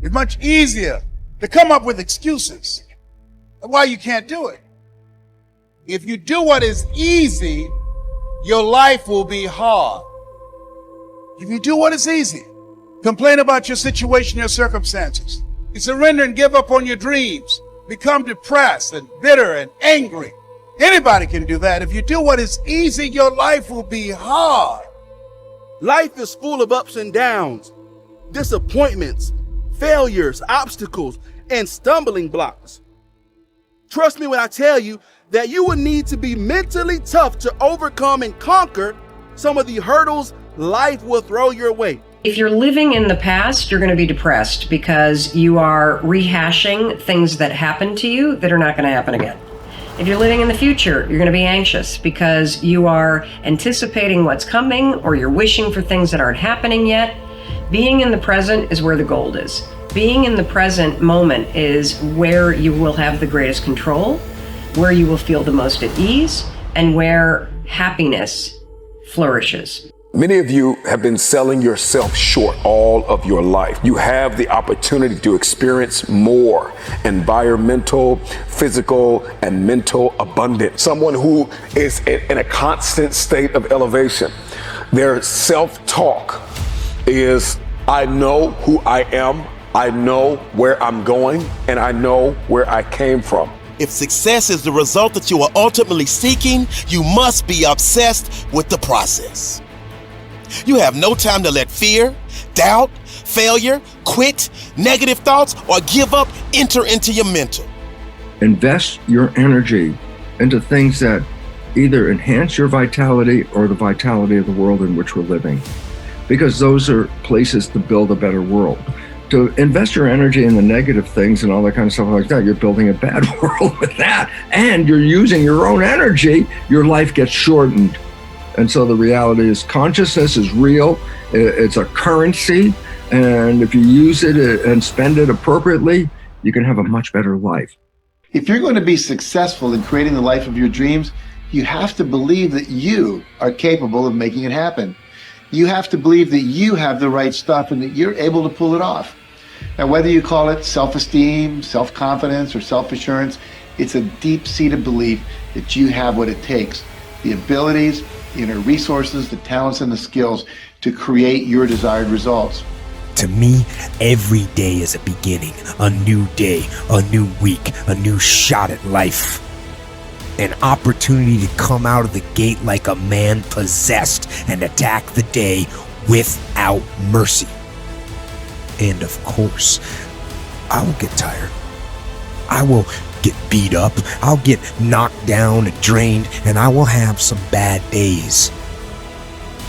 It's much easier to come up with excuses of why you can't do it. If you do what is easy, your life will be hard. If you do what is easy, complain about your situation, your circumstances, you surrender and give up on your dreams, become depressed and bitter and angry. Anybody can do that. If you do what is easy, your life will be hard. Life is full of ups and downs, disappointments, failures, obstacles, and stumbling blocks. Trust me when I tell you that you will need to be mentally tough to overcome and conquer some of the hurdles life will throw your way. If you're living in the past, you're going to be depressed because you are rehashing things that happened to you that are not going to happen again. If you're living in the future, you're going to be anxious because you are anticipating what's coming or you're wishing for things that aren't happening yet. Being in the present is where the gold is. Being in the present moment is where you will have the greatest control, where you will feel the most at ease, and where happiness flourishes. Many of you have been selling yourself short all of your life. You have the opportunity to experience more environmental, physical, and mental abundance. Someone who is in a constant state of elevation. Their self-talk is, I know who I am, I know where I'm going, and I know where I came from. If success is the result that you are ultimately seeking, you must be obsessed with the process. You have no time to let fear, doubt, failure, quit, negative thoughts, or give up enter into your mental. Invest your energy into things that either enhance your vitality or the vitality of the world in which we're living, because those are places to build a better world. To invest your energy in the negative things and all that kind of stuff like that, you're building a bad world with that, and you're using your own energy, your life gets shortened. And so the reality is consciousness is real, it's a currency, and if you use it and spend it appropriately, you can have a much better life. If you're going to be successful in creating the life of your dreams, you have to believe that you are capable of making it happen. You have to believe that you have the right stuff and that you're able to pull it off. Now, whether you call it self-esteem, self-confidence, or self-assurance, it's a deep-seated belief that you have what it takes, the abilities, the inner resources, the talents, and the skills to create your desired results. To me, every day is a beginning, a new day, a new week, a new shot at life. An opportunity to come out of the gate like a man possessed and attack the day without mercy. And of course, I will get tired. I will get beat up. I'll get knocked down and drained, and I will have some bad days.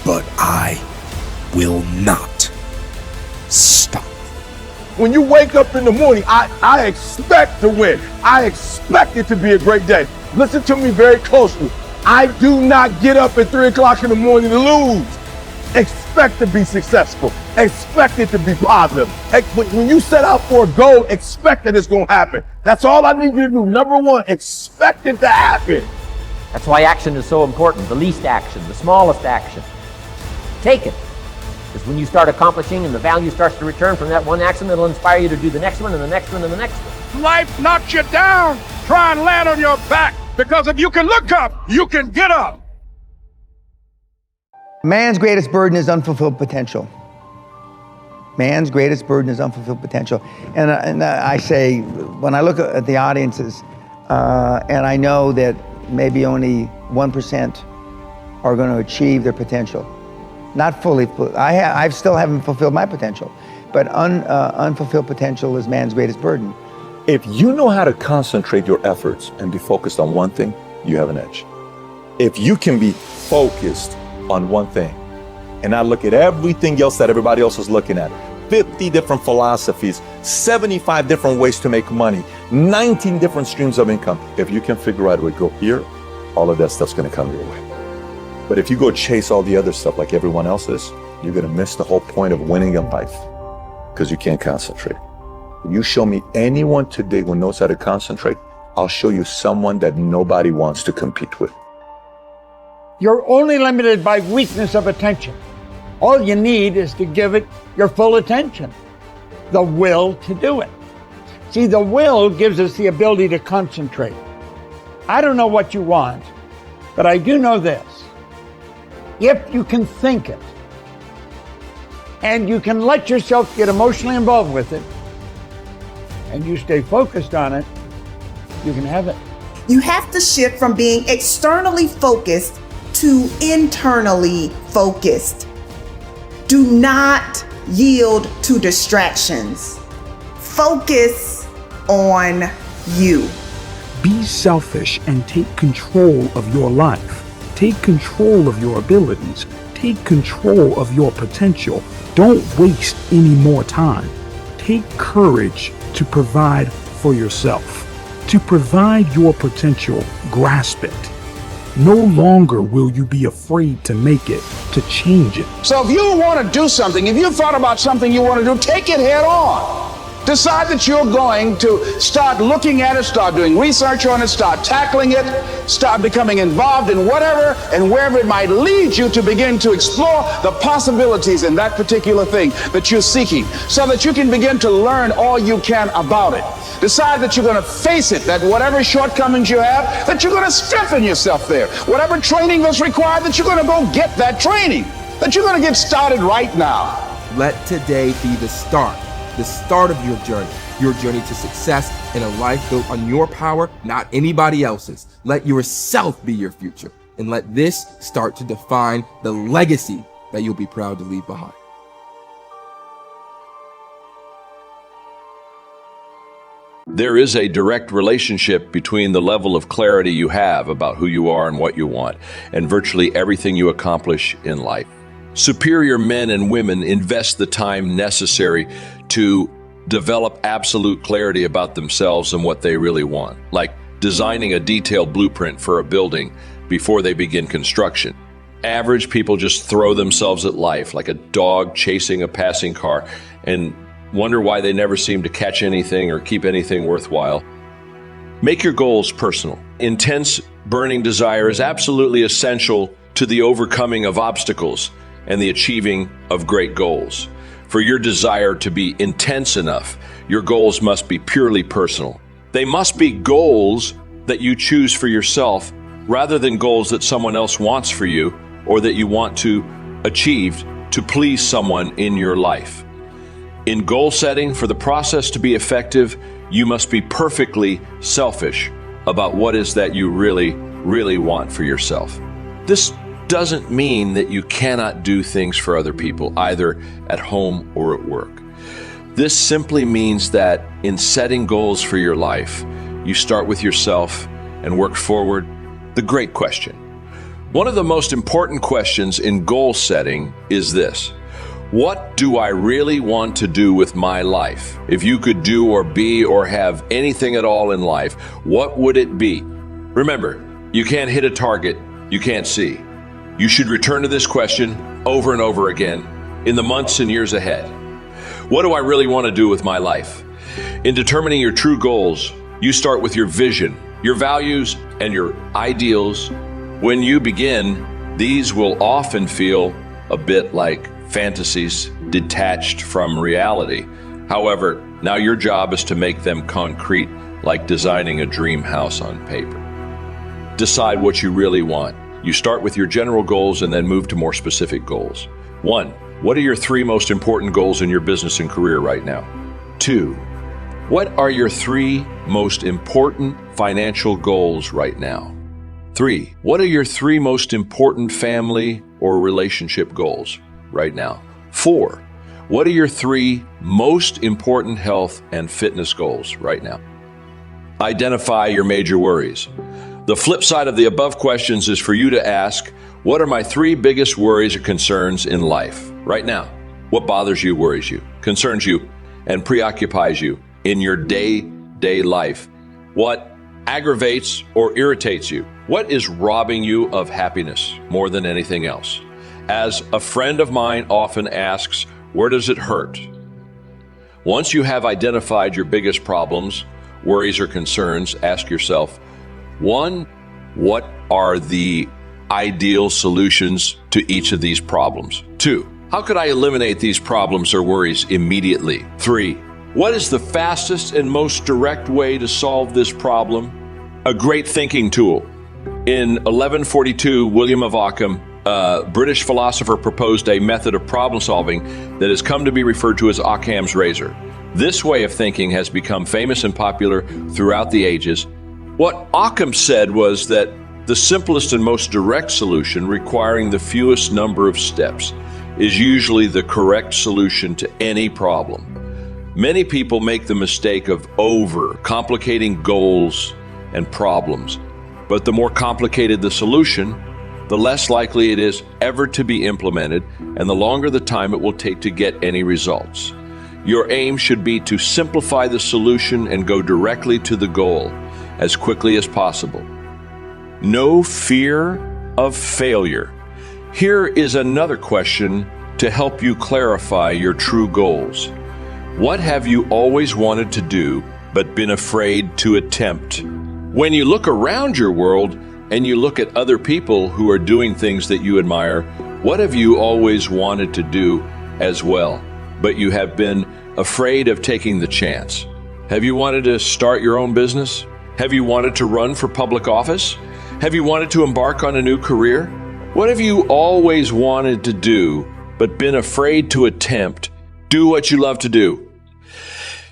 But I will not stop. When you wake up in the morning, I expect to win. I expect it to be a great day. Listen to me very closely. I do not get up at 3 o'clock in the morning to lose. Expect to be successful. Expect it to be positive. When you set out for a goal, expect that it's going to happen. That's all I need you to do. Number one, expect it to happen. That's why action is so important. The least action, the smallest action. Take it. Because when you start accomplishing and the value starts to return from that one action, it'll inspire you to do the next one and the next one and the next one. Life knocks you down. Try and land on your back. Because if you can look up, you can get up. Man's greatest burden is unfulfilled potential. Man's greatest burden is unfulfilled potential. And I say, when I look at the audiences, and I know that maybe only 1% are going to achieve their potential. Not fully, I still haven't fulfilled my potential, but unfulfilled potential is man's greatest burden. If you know how to concentrate your efforts and be focused on one thing, you have an edge. If you can be focused on one thing and not look at everything else that everybody else is looking at, 50 different philosophies, 75 different ways to make money, 19 different streams of income. If you can figure out where to go here, all of that stuff's gonna come your way. But if you go chase all the other stuff like everyone else is, you're gonna miss the whole point of winning in life because you can't concentrate. You show me anyone today who knows how to concentrate, I'll show you someone that nobody wants to compete with. You're only limited by weakness of attention. All you need is to give it your full attention. the will to do it. See, the will gives us the ability to concentrate. I don't know what you want, but I do know this. If you can think it, and you can let yourself get emotionally involved with it, and you stay focused on it, you can have it. You have to shift from being externally focused to internally focused. Do not yield to distractions. Focus on you. Be selfish and take control of your life. Take control of your abilities. Take control of your potential. Don't waste any more time. Take courage to provide for yourself. To provide your potential, grasp it. No longer will you be afraid to make it, to change it. So if you want to do something, if you've thought about something you want to do, take it head on. Decide that you're going to start looking at it, start doing research on it, start tackling it, start becoming involved in whatever and wherever it might lead you to begin to explore the possibilities in that particular thing that you're seeking so that you can begin to learn all you can about it. Decide that you're going to face it, that whatever shortcomings you have, that you're going to strengthen yourself there. Whatever training that's required, that you're going to go get that training, that you're going to get started right now. Let today be the start of your journey to success in a life built on your power, not anybody else's. Let yourself be your future, and let this start to define the legacy that you'll be proud to leave behind. There is a direct relationship between the level of clarity you have about who you are and what you want, and virtually everything you accomplish in life. Superior men and women invest the time necessary to develop absolute clarity about themselves and what they really want, like designing a detailed blueprint for a building before they begin construction. Average people just throw themselves at life like a dog chasing a passing car and wonder why they never seem to catch anything or keep anything worthwhile. Make your goals personal. Intense, burning desire is absolutely essential to the overcoming of obstacles and the achieving of great goals. For your desire to be intense enough, your goals must be purely personal. They must be goals that you choose for yourself rather than goals that someone else wants for you or that you want to achieve to please someone in your life. In goal setting, for the process to be effective, you must be perfectly selfish about what is that you really, really want for yourself. This doesn't mean that you cannot do things for other people, either at home or at work. This simply means that in setting goals for your life, you start with yourself and work forward. The great question. One of the most important questions in goal setting is this: what do I really want to do with my life? If you could do or be or have anything at all in life, what would it be? Remember, you can't hit a target you can't see. You should return to this question over and over again in the months and years ahead. What do I really want to do with my life? In determining your true goals, you start with your vision, your values, and your ideals. When you begin, these will often feel a bit like fantasies detached from reality. However, now your job is to make them concrete, like designing a dream house on paper. Decide what you really want. You start with your general goals and then move to more specific goals. 1. What are your 3 most important goals in your business and career right now? 2. What are your 3 most important financial goals right now? 3. What are your 3 most important family or relationship goals right now? 4. What are your 3 most important health and fitness goals right now? Identify your major worries. The flip side of the above questions is for you to ask, what are my 3 biggest worries or concerns in life right now? What bothers you, worries you, concerns you, and preoccupies you in your day-to-day life? What aggravates or irritates you? What is robbing you of happiness more than anything else? As a friend of mine often asks, where does it hurt? Once you have identified your biggest problems, worries, or concerns, ask yourself, 1, what are the ideal solutions to each of these problems? 2, How could I eliminate these problems or worries immediately? 3. What is the fastest and most direct way to solve this problem? A great thinking tool. In 1142, William of Ockham, a British philosopher, proposed a method of problem solving that has come to be referred to as Occam's razor. This way of thinking has become famous and popular throughout the ages. What Occam said was that the simplest and most direct solution, requiring the fewest number of steps, is usually the correct solution to any problem. Many people make the mistake of over-complicating goals and problems, but the more complicated the solution, the less likely it is ever to be implemented, and the longer the time it will take to get any results. Your aim should be to simplify the solution and go directly to the goal as quickly as possible. No fear of failure. Here is another question to help you clarify your true goals. What have you always wanted to do but been afraid to attempt? When you look around your world and you look at other people who are doing things that you admire, what have you always wanted to do as well, but you have been afraid of taking the chance? Have you wanted to start your own business? Have you wanted to run for public office? Have you wanted to embark on a new career? What have you always wanted to do but been afraid to attempt? Do what you love to do.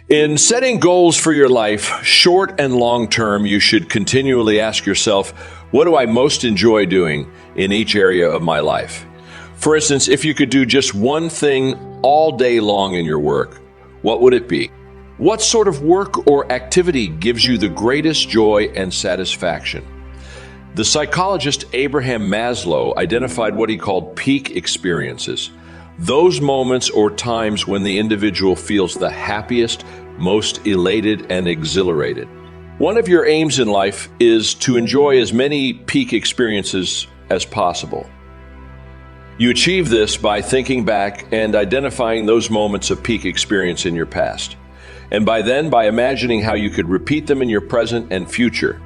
In setting goals for your life, short and long term, you should continually ask yourself, what do I most enjoy doing in each area of my life? For instance, if you could do just one thing all day long in your work, what would it be? What sort of work or activity gives you the greatest joy and satisfaction? The psychologist Abraham Maslow identified what he called peak experiences. Those moments or times when the individual feels the happiest, most elated, and exhilarated. One of your aims in life is to enjoy as many peak experiences as possible. You achieve this by thinking back and identifying those moments of peak experience in your past. And by imagining how you could repeat them in your present and future.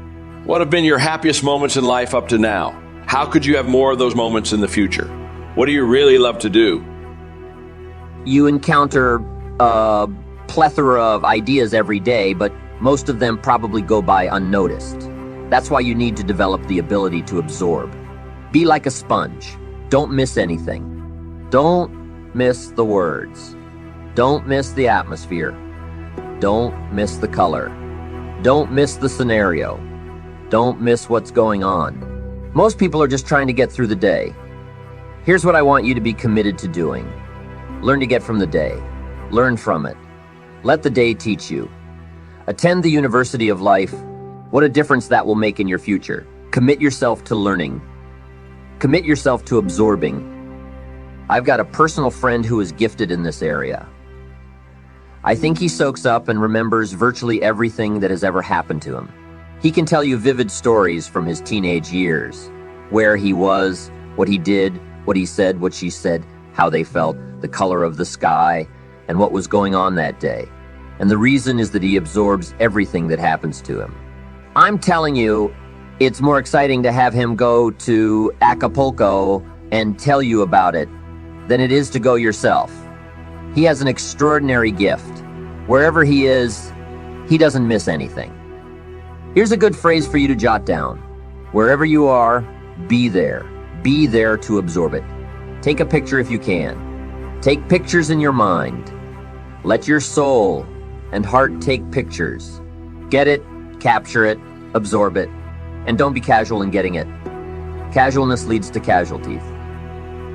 What have been your happiest moments in life up to now? How could you have more of those moments in the future? What do you really love to do? You encounter a plethora of ideas every day, but most of them probably go by unnoticed. That's why you need to develop the ability to absorb. Be like a sponge. Don't miss anything. Don't miss the words. Don't miss the atmosphere. Don't miss the color. Don't miss the scenario. Don't miss what's going on. Most people are just trying to get through the day. Here's what I want you to be committed to doing. Learn to get from the day. Learn from it. Let the day teach you. Attend the University of Life. What a difference that will make in your future. Commit yourself to learning. Commit yourself to absorbing. I've got a personal friend who is gifted in this area. I think he soaks up and remembers virtually everything that has ever happened to him. He can tell you vivid stories from his teenage years, where he was, what he did, what he said, what she said, how they felt, the color of the sky, and what was going on that day. And the reason is that he absorbs everything that happens to him. I'm telling you, it's more exciting to have him go to Acapulco and tell you about it than it is to go yourself. He has an extraordinary gift. Wherever he is, he doesn't miss anything. Here's a good phrase for you to jot down. Wherever you are, be there. Be there to absorb it. Take a picture if you can. Take pictures in your mind. Let your soul and heart take pictures. Get it, capture it, absorb it, and don't be casual in getting it. Casualness leads to casualties.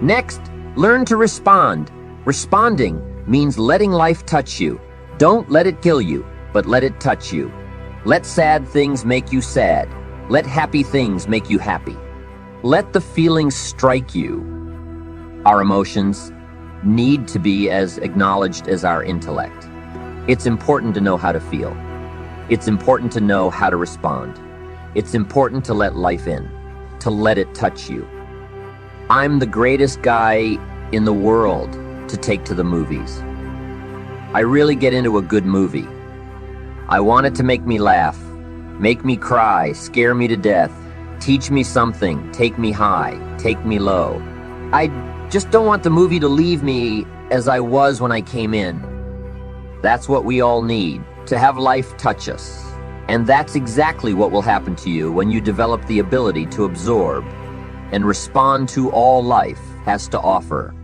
Next, learn to respond. Responding means letting life touch you. Don't let it kill you, but let it touch you. Let sad things make you sad. Let happy things make you happy. Let the feelings strike you. Our emotions need to be as acknowledged as our intellect. It's important to know how to feel. It's important to know how to respond. It's important to let life in, to let it touch you. I'm the greatest guy in the world to take to the movies. I really get into a good movie. I want it to make me laugh, make me cry, scare me to death, teach me something, take me high, take me low. I just don't want the movie to leave me as I was when I came in. That's what we all need, to have life touch us. And that's exactly what will happen to you when you develop the ability to absorb and respond to all life has to offer.